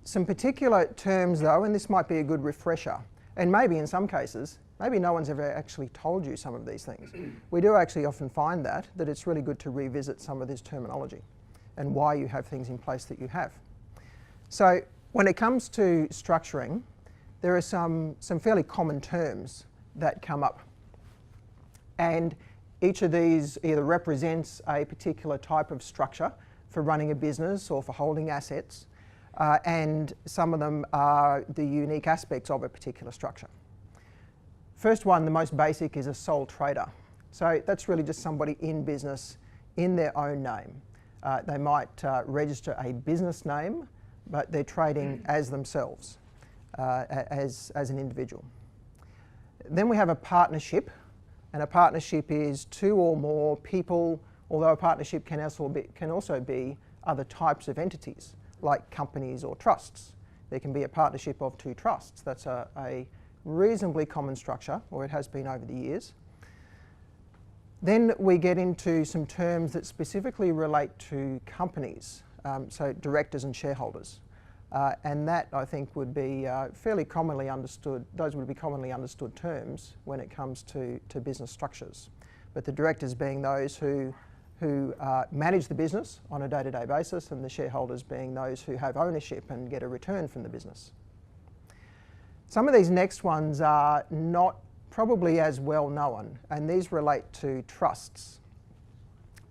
Some particular terms though, and this might be a good refresher, and maybe in some cases, maybe no one's ever actually told you some of these things. We do actually often find that it's really good to revisit some of this terminology and why you have things in place that you have. So when it comes to structuring, there are some fairly common terms that come up. And each of these either represents a particular type of structure for running a business or for holding assets, and some of them are the unique aspects of a particular structure. First one, the most basic, is a sole trader. So that's really just somebody in business in their own name. They might register a business name, but they're trading as themselves, as an individual. Then we have a partnership, and a partnership is two or more people, although a partnership can also be other types of entities, like companies or trusts. There can be a partnership of two trusts. That's a reasonably common structure, or it has been over the years. Then we get into some terms that specifically relate to companies, so directors and shareholders. And that, I think, would be fairly commonly understood. Those would be commonly understood terms when it comes to business structures. But the directors being those who manage the business on a day-to-day basis, and the shareholders being those who have ownership and get a return from the business. Some of these next ones are not probably as well known, and these relate to trusts.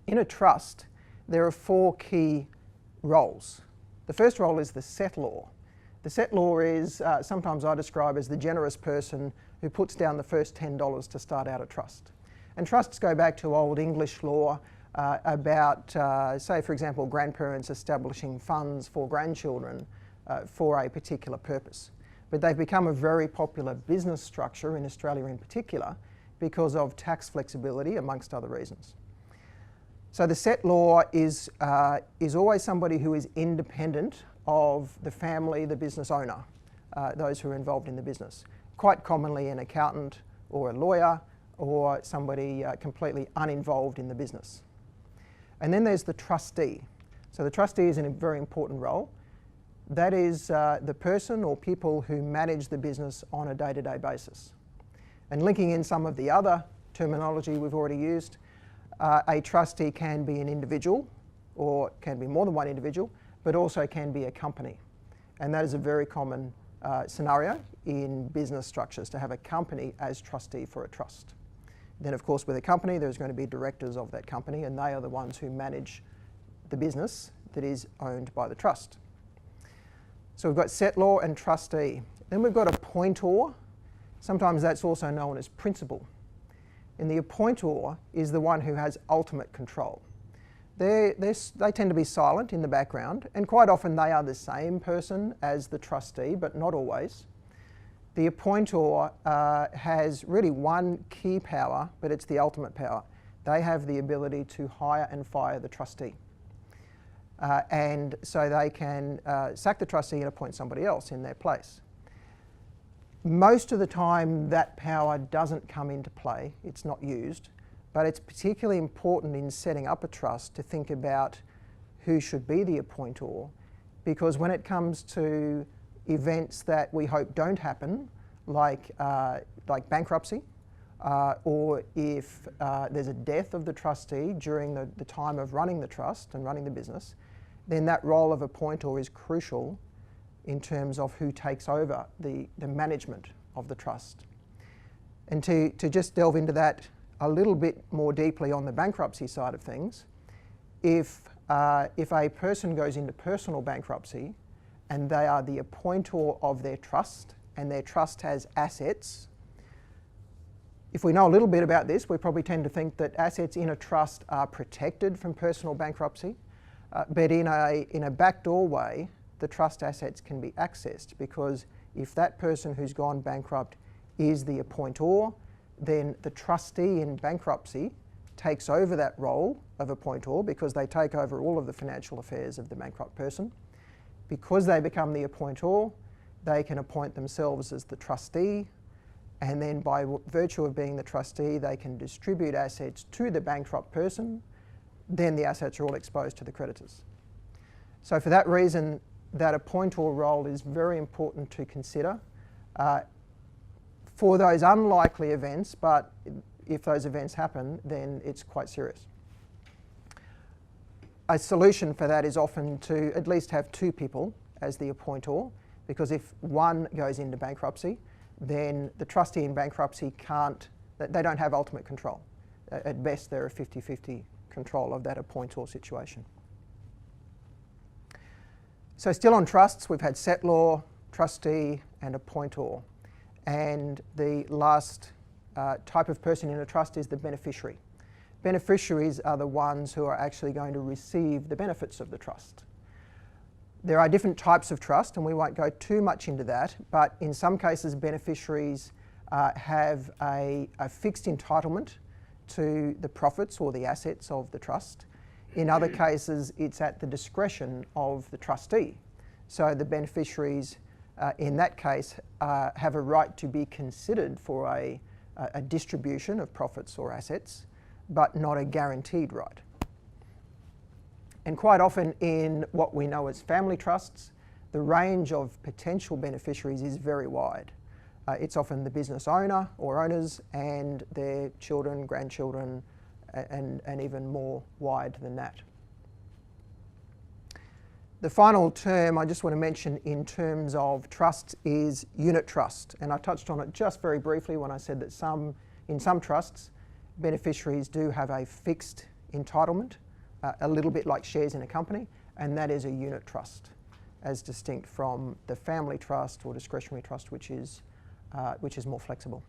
In a trust, there are four key roles. The first role is the settlor. The settlor is, sometimes I describe as the generous person who puts down the first $10 to start out a trust. And trusts go back to Old English law about, say for example, grandparents establishing funds for grandchildren for a particular purpose. But they've become a very popular business structure in Australia in particular because of tax flexibility, amongst other reasons. So the settlor is always somebody who is independent of the family, the business owner, those who are involved in the business. Quite commonly an accountant or a lawyer or somebody completely uninvolved in the business. And then there's the trustee. So the trustee is in a very important role. That is the person or people who manage the business on a day-to-day basis. And linking in some of the other terminology we've already used, a trustee can be an individual, or can be more than one individual, but also can be a company. And that is a very common scenario in business structures, to have a company as trustee for a trust. Then of course with a company there's going to be directors of that company, and they are the ones who manage the business that is owned by the trust. So we've got settlor and trustee. Then we've got appointor. Sometimes that's also known as principal. And the appointor is the one who has ultimate control. They tend to be silent in the background, and quite often they are the same person as the trustee, but not always. The appointor has really one key power, but it's the ultimate power. They have the ability to hire and fire the trustee. And so they can sack the trustee and appoint somebody else in their place. Most of the time that power doesn't come into play, it's not used, but it's particularly important in setting up a trust to think about who should be the appointor, because when it comes to events that we hope don't happen, like bankruptcy, or if there's a death of the trustee during the time of running the trust and running the business, then that role of appointor is crucial in terms of who takes over the management of the trust. And to just delve into that a little bit more deeply on the bankruptcy side of things, if a person goes into personal bankruptcy and they are the appointor of their trust and their trust has assets, if we know a little bit about this, we probably tend to think that assets in a trust are protected from personal bankruptcy. But in a backdoor way, the trust assets can be accessed, because if that person who's gone bankrupt is the appointor, then the trustee in bankruptcy takes over that role of appointor, because they take over all of the financial affairs of the bankrupt person. Because they become the appointor, they can appoint themselves as the trustee, and then by virtue of being the trustee, they can distribute assets to the bankrupt person. Then the assets are all exposed to the creditors. So for that reason, that appointor role is very important to consider for those unlikely events, but if those events happen, then it's quite serious. A solution for that is often to at least have two people as the appointor, because if one goes into bankruptcy, then the trustee in bankruptcy they don't have ultimate control. At best, they're a 50-50 control of that appointor situation. So still on trusts, we've had settlor, trustee and appointor. And the last type of person in a trust is the beneficiary. Beneficiaries are the ones who are actually going to receive the benefits of the trust. There are different types of trust, and we won't go too much into that, but in some cases beneficiaries have a fixed entitlement to the profits or the assets of the trust. In other cases, it's at the discretion of the trustee. So the beneficiaries in that case have a right to be considered for a distribution of profits or assets, but not a guaranteed right. And quite often in what we know as family trusts, the range of potential beneficiaries is very wide. It's often the business owner or owners and their children, grandchildren, and even more wide than that. The final term I just want to mention in terms of trusts is unit trust. And I touched on it just very briefly when I said that in some trusts, beneficiaries do have a fixed entitlement, a little bit like shares in a company, and that is a unit trust, as distinct from the family trust or discretionary trust, which is more flexible.